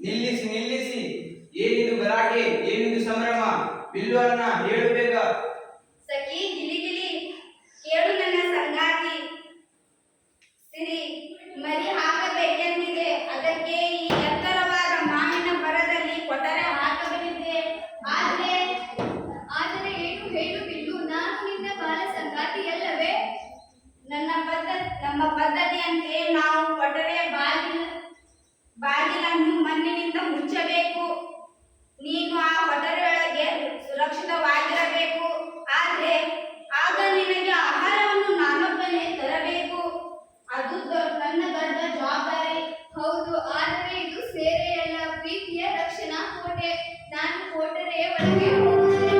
ನಿಲ್ಲಿಸಿ ನಿಲ್ಲಿಸಿ. ಏನಿದು ಗಲಾಟೆ, ಏನಿದು ಸಂಭ್ರಮ? ಬಿಲ್ವಣ್ಣ, ಹೇಳು ಬೇಗ. ಸಖಿ ಗಿಲಿಗಿಲಿ, ಕೇಳು ನನ್ನ ಸಂಗಾತಿ. ಸಿರಿ ಮರಿ ಹಾಕಬೇಕೆಂದಿದೆ, ಅದಕ್ಕೆ ಈ ಎತ್ತರವಾದ ಮಾವಿನ ಮರದಲ್ಲಿ ಕೊಟರೆ ಹಾಕಬೇಕಿದೆ. ಆದರೆ ಏನು ಹೇಳು ಬಿಲ್ಲು, ನಾನು ನಿನ್ನ ಬಾಲ ಸಂಗಾತಿಯಲ್ಲವೇ? ನಮ್ಮ ಪದ್ಧತಿಯಂತೆ ನಾವು ಕೊಟರೆ ಬಾಗಿಲನ್ನು ಮಣ್ಣಿನಿಂದ ಮುಚ್ಚಬೇಕು. ನೀನು ಆ ಕೊಠರಿಯೊಳಗೆ ಸುರಕ್ಷಿತವಾಗಿರಬೇಕು. ಆದ್ರೆ ಆಗ ನಿನಗೆ ಆಹಾರವನ್ನು ನಾನೊಬ್ಬನೇ ತರಬೇಕು. ಅದು ನನ್ನ ದೊಡ್ಡ ಜವಾಬ್ದಾರಿ. ಹೌದು, ಆದರೆ ಇದು ಸೇರೆಯಲ್ಲ, ಪ್ರೀತಿಯ ರಕ್ಷಣಾ ಕೋಟೆ. ನಾನು ಕೋಟರೆಯ ಒಳಗೆ ಹೋಗುತ್ತೇನೆ.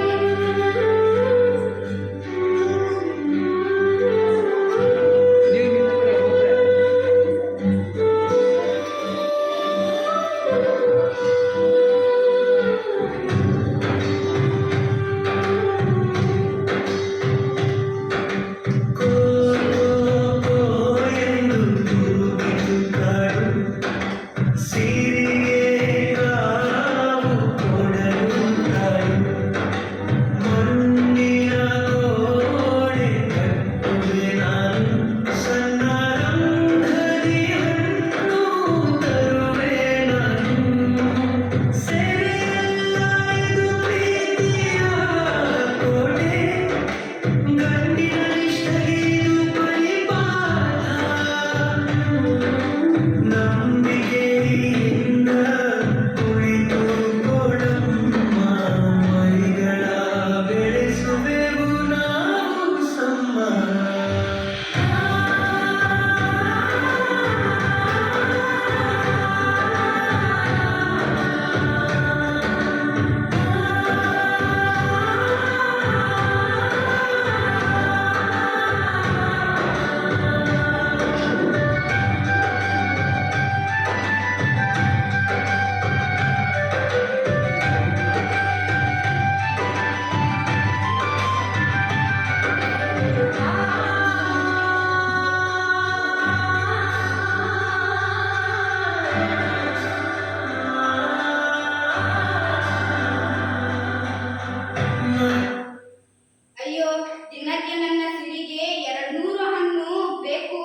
ಅಯ್ಯೋ, ದಿನಕ್ಕೆ ನನ್ನ ಸಿರಿಗೆ 200 ಹಣ್ಣು ಬೇಕು.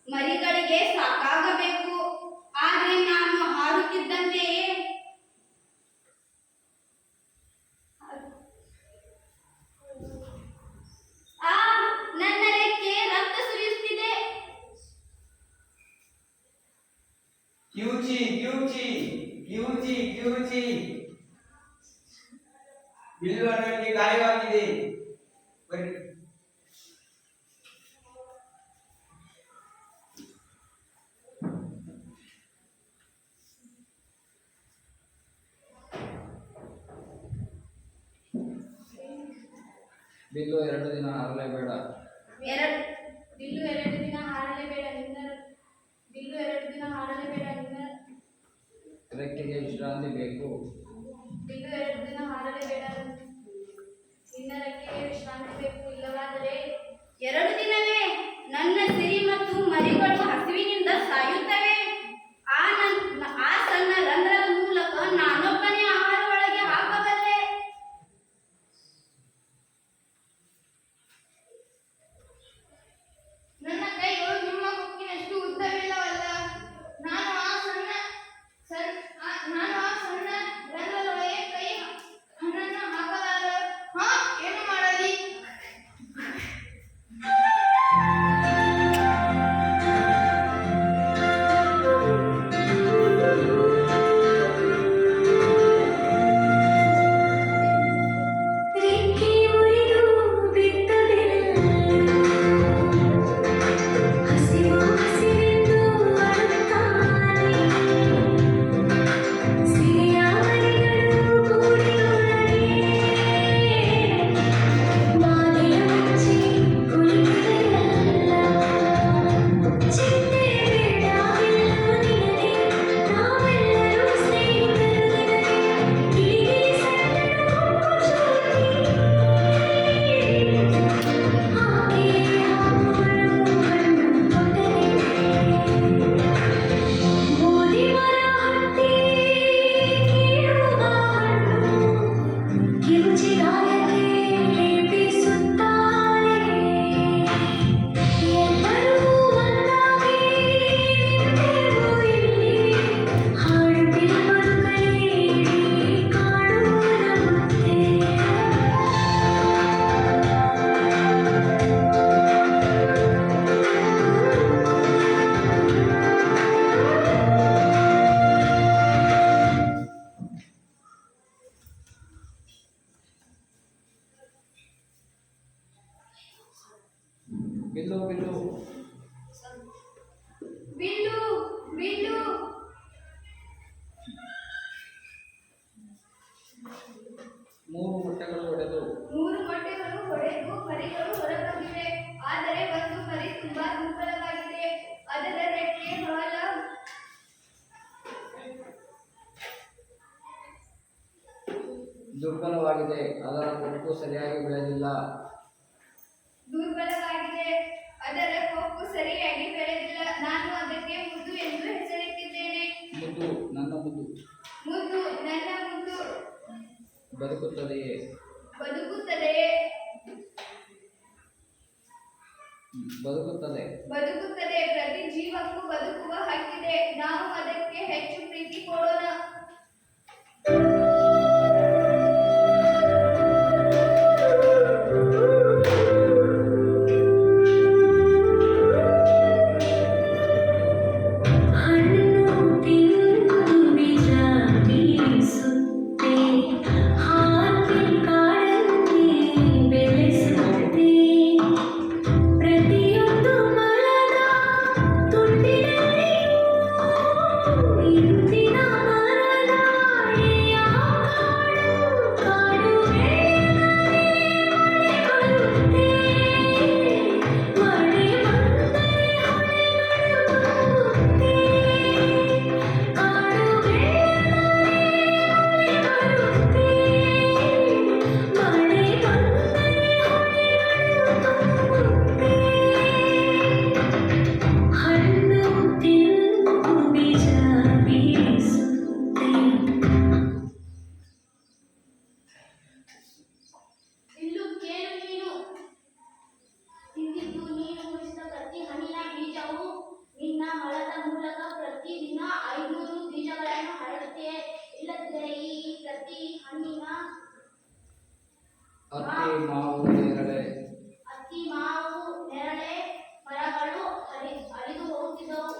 ಮರಿಗಳಿಗೆ ಸಾಕಾಗಬೇಕು. ಆದ್ರೆ ನಾನು ಹಾರುತ್ತಿದ್ದಂತೆಯೇ ನನ್ನ ರೆಕ್ಕೆ ರಕ್ತ ಸುರಿಯುತ್ತಿದೆ. ಕ್ಯೂಚಿ ಕ್ಯೂಚಿ ಕ್ಯೂಚಿ ಕ್ಯೂಚಿ. ಬಿಲ್ವಣ್ಣನಿಗೆ ಗಾಯವಾಗಿದೆ. ಬನ್ನಿ. ಬಿಲ್ಲು 2 ದಿನ ಹಾರಲೇಬೇಡ. ಬಿಲ್ಲು 2 ದಿನ ಹಾರಲೇಬೇಡ. ರೆಕ್ಕೆಗೆ ವಿಶ್ರಾಂತಿ ಬೇಕು. ಬಿಲ್ಲು 2 ದಿನ ಹಾರಲೇಬೇಡ. ನಿನ್ನ ರೆಕ್ಕೆಗೆ ವಿಶ್ರಾಂತಿ ಬೇಕು. ಇಲ್ಲವಾದರೆ 2 ದಿನವೇ? ನನ್ನ ಸಿರಿ ಮತ್ತು ಮರಿಗಳು ಹಸಿವಿನಿಂದ ಸಾಯುತ್ತವೆ. ಆ ಸಣ್ಣ ರಂಧ್ರದ ಮೂಲಕ ನಾನೊಬ್ಬನೇ ಆಹಾರ ಒಳಗೆ ಹಾಕಬಲ್ಲೆ. ನನ್ನ ಕೈಗಳು ನಿಮ್ಮ ಕೊಕ್ಕಿನಷ್ಟು ಉದ್ದವಿಲ್ಲವಲ್ಲ. ನಾನು ಆ ಸಣ್ಣ ರಂಧ್ರದೊಳಗೆ ಕೈ ಹಣ್ಣನ್ನು ಹಾಕಲಾರ. ಏನು ಮಾಡಲಿ? ದುರ್ಬಲವಾಗಿದೆ, ಅದರ ಕೊಕ್ಕು ಸರಿಯಾಗಿ ಬೆಳೆದಿಲ್ಲ. ದುರ್ಬಲವಾಗಿದೆ, ಅದರ ಕೊಕ್ಕು ಸರಿಯಾಗಿ ಬೆಳೆದಿಲ್ಲ. ನಾನು ಅದಕ್ಕೆ ಮುದ್ದು ಎಂದು ಹೆಸರಿಟ್ಟಿದ್ದೇನೆ. ಮುದ್ದು, ನನ್ನ ಮುದ್ದು ಮುದ್ದು, ನನ್ನ ಮುದ್ದು ಬದುಕುತ್ತದೆಯೇ? ಬದುಕುತ್ತದೆಯೇ? ಬದುಕುತ್ತದೆ. ಬದುಕುತ್ತದೆ. ಪ್ರತಿ ಜೀವಕ್ಕೂ ಬದುಕುವ ಹಕ್ಕಿದೆ. ನಾವು ಅದಕ್ಕೆ ಹೆಚ್ಚು ಪ್ರೀತಿ ಕೊಡೋಣ. ಇಲ್ಲು ಕೇಳು ನೀನು. ಇಂದಿದ್ದು ನೀನು ಉಳಿಸಿದ ಪ್ರತಿ ಹಣ್ಣಿನ ಬೀಜವು ನಿನ್ನ ಮಲದ ಮೂಲಕ ಪ್ರತಿದಿನ 500 ಬೀಜಗಳನ್ನು ಹರಡುತ್ತೆ. ಇಲ್ಲದಿದ್ದರೆ ಈ ಪ್ರತಿ ಹಣ್ಣಿನ ಅತ್ತಿ ಮಾವು ನೇರಳೆ ಮರಗಳು ಅಳಿದು ಹೋಗುತ್ತಿದ್ದವು.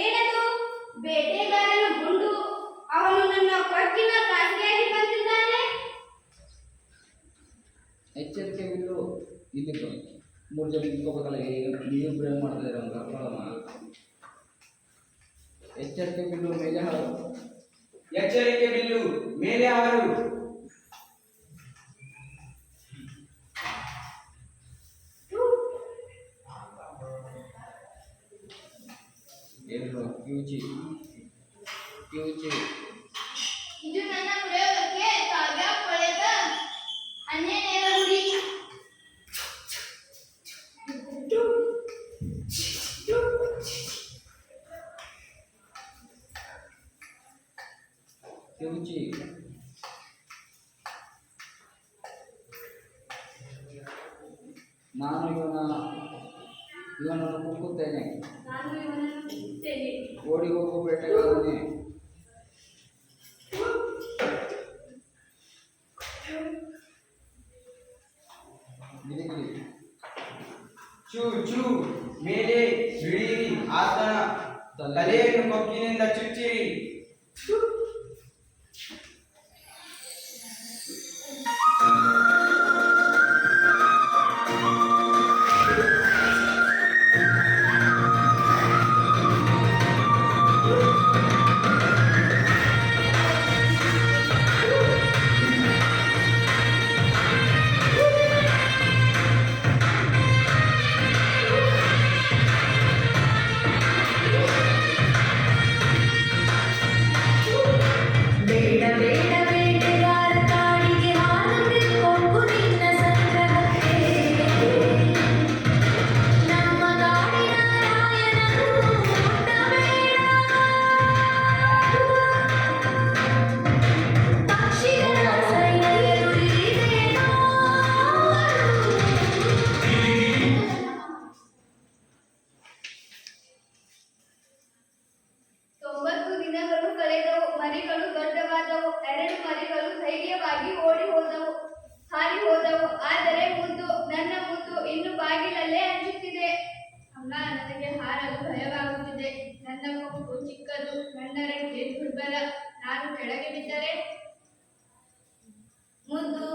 ಏನದು? ಬೇಟೆಗಾರನ ಗುಂಡು. ಅವನು ನನ್ನ ಕೊಕ್ಕಿನ ಕಾಸಿಗಾಗಿ ಬಂದಿದ್ದಾನೆ. ಎಚ್ಚರಿಕೆ ಬಿಲ್ಲು. ಇಲ್ಲಿ 3 ಜನ ನಿಂತ್ಕೋಬೇಕಲ್ಲ, ನೀವು ಬ್ರೇಕ್ ಮಾಡ್ತಾ ಇದ್ದೀರ ಅಂತ ಕರ್ಕೊಳ್ಳೋಣ. ಎಚ್ಚರಿಕೆ ಬಿಲ್ಲು ಮೇಲೆ ಹಾರು. ಎಚ್ಚರಿಕೆ ಬಿಲ್ಲು ಮೇಲೆ ಹಾರು. ಎಲ್ಲೋ ಕ್ಯೂಚಿ ಕ್ಯೂಚಿ. ಇದು ನನ್ನ ಪ್ರಯೋಗಕ್ಕೆ ತಾಜಾ ಕೊಳೆತ ಅನ್ಯನೇರ ಹುಡಿ. ಕ್ಯೂಚಿ. ನಾನು ಇವನನ್ನು ಕುಕ್ಕುತ್ತೇನೆ. ನಾನು ಇವನನ್ನು ಬಿಡುತ್ತೇನೆ. ಓಡಿ ಹೋಗು ಬೇಟೆಗಾರನೇ. ಗಿರಿಗಿರಿ. ಚೂ ಚೂ ಮೇಲೆ ಬಿಡಿಯಿರಿ. ಆತನ ತಲೆಯನ್ನು ಕೊಕ್ಕಿನಿಂದ ಚುಚ್ಚಿರಿ. ನಾನು ಕೆಳಗೆ ಬಿದ್ದರೆ? ಮುದ್ದು,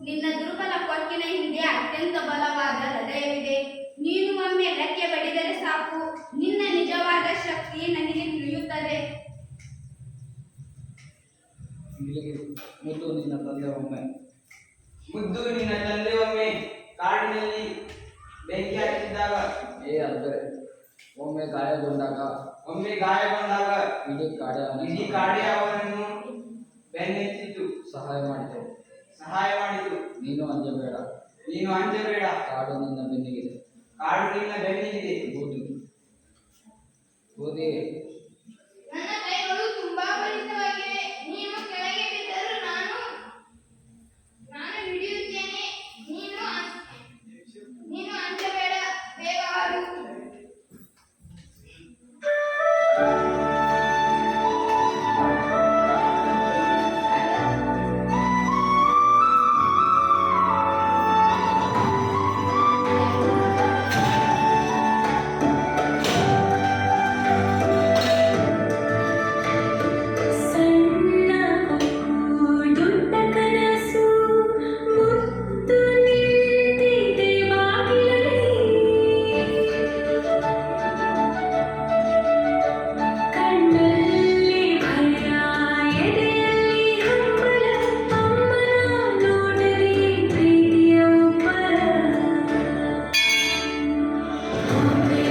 ನಿನ್ನ ದುರ್ಬಲ ಕೊಕ್ಕಿನ ಹಿಂದೆ ಅತ್ಯಂತ ಬಲವಾದ ಹೃದಯವಿದೆ. ನೀನು ಒಮ್ಮೆ ರೆಕ್ಕೆ ಬಡಿದರೆ ಸಾಕು, ನಿನ್ನ ನಿಜವಾದ ಶಕ್ತಿ ನನಗೆ ತಿಳಿಯುತ್ತದೆ. ಮುದ್ದು ನಿನ್ನ ತಂದೆ ಒಮ್ಮೆ ಕಾಡಿನಲ್ಲಿ ಬೆಂಕಿ ಹಚ್ಚಿದ್ದಾಗ, ಒಮ್ಮೆ ಗಾಯಗೊಂಡಾಗ ಇಡೀ ಕಾಡೆ ಅವನನ್ನು ಬೆನ್ನೆತ್ತಿತು, ಸಹಾಯ ಮಾಡಿತು. ನೀನು ಅಂಜಬೇಡ, ಕಾಡು ನಿನ್ನ ಬೆನ್ನಿಗಿದೆ. ಗೋಧಿ ನನ್ನ ಕೈಗಳು ತುಂಬಾ ಬಲಿಷ್ಠವಾಗಿವೆ. ನೀನು ಕೆಳಗೆ ಬಿದ್ದರೂ ನಾನು ಹಿಡಿಯುತ್ತೇನೆ. ನೀನು ಅಂಜಬೇಡ, ಬೇಗ ಹಾರು. ಸಣ್ಣ ಕೊಕ್ಕು ದೊಡ್ಡ ಕನಸು ಮುತ್ತು ನಿಂತಿದೆ ಬಾಗಿಲಲ್ಲಿ. ಕಣ್ಣಲ್ಲಿ ಭಯ, ಎದೆಯಲ್ಲಿ ಹಂಬಲ, ಅಮ್ಮನ ನೋಡಲಿ ಪ್ರೀತಿಯ ಒಬ್ಬರ. ಒಮ್ಮೆ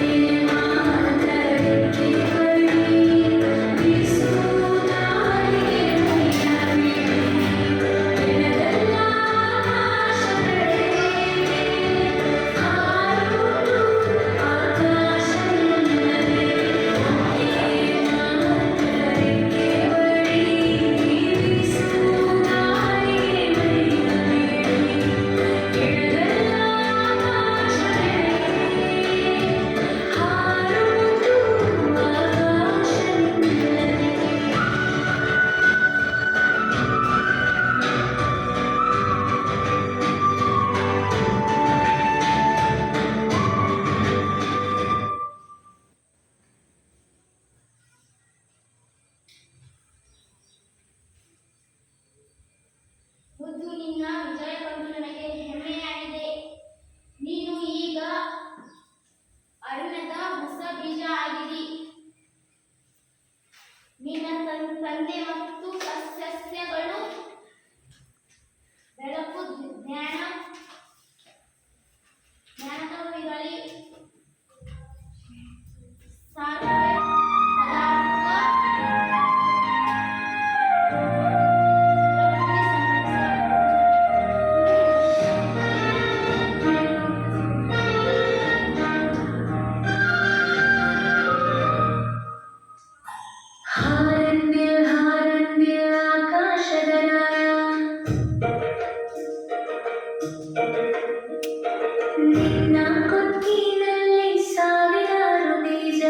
ಮಾತಕ್ಕೆ ಬಳಿ ಬೀಸು ಗಾಳಿಗೆ ಮೈಯ ಬಿಡಿ. ಎಡದಲ್ಲ ಆಕಾಶಗಳೇ, ಹಾರುವುದು ಆಕಾಶವಿಲ್ಲದೆ. ಮುದ್ದು, ನಿನ್ನ ವಿಜಯ ಕಂಡು ನನಗೆ ಹೆಮ್ಮೆಯಾಗಿದೆ. ನೀನು ಈಗ ಅರಣ್ಯದ ಹೊಸ ಬೀಜ ಆಗಿದಿ. ನಿನ್ನ ತಂದೆ ಮತ್ತು ಸಸ್ಯಗಳು ಬೆಳಕು ಜ್ಞಾನದವಿರಲಿ. ಸಾರಿಗೆ ಪದಾರ್ಥ ಹಾರಂದಿಲ್ ಹಾರಂದಿಲ್ ಆಕಾಶದ ನಾಯ, ನಿನ್ನ ಕೊಕ್ಕಿನಲ್ಲಿ ಸಾವಿರಾರು ಬೀಜ.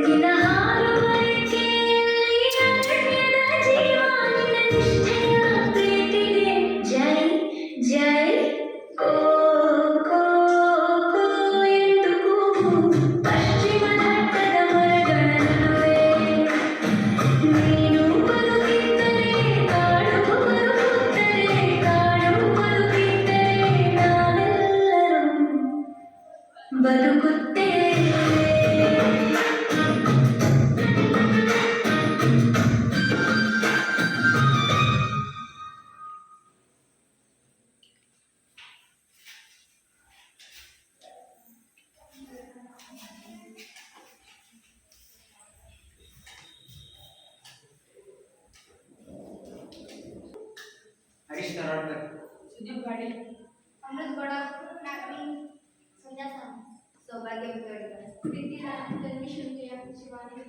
ನಿನ್ನ ಹಾರುವಳಿಕೆಯಲ್ಲಿ ಅರಣ್ಯದ ಜೀವ. ನಿನ್ನ ನಿಷ್ಠೆಯ ಪ್ರೀತಿಗೆ ಜೈ ಜೈ. ಕೋ ಕೋ ಕೋ ಎಂದು ಕೂಗು ಪಶ್ಚಿಮ ಘಟ್ಟದ ಮರಗಳ ನಡುವೆ. ನೀನು ಬದುಕಿದ್ದರೆ ಕಾಡು ಬದುಕುತ್ತದೆ, ಕಾಡು ಬದುಕಿದ್ದರೆ ನಾವೆಲ್ಲರೂ ಬದುಕುತ್ತೇವೆ. ಹರೀಶ್ ತರಾಡ್ಕರ್, ಸುದೀಪ್ ಗಾಡಿ, ಅಮೃತ್ ಗೌಡ, ನಾಗರಿ, ಸಂಧ್ಯಾ ಸಾಮ್, ಸೌಭಾಗ್ಯ ಮುಖರ್ಜಿ, ಪ್ರೀತಿ ಜನ್ಮಿಶುಲ್ಕೆಯ ಶಿವಾನಿ.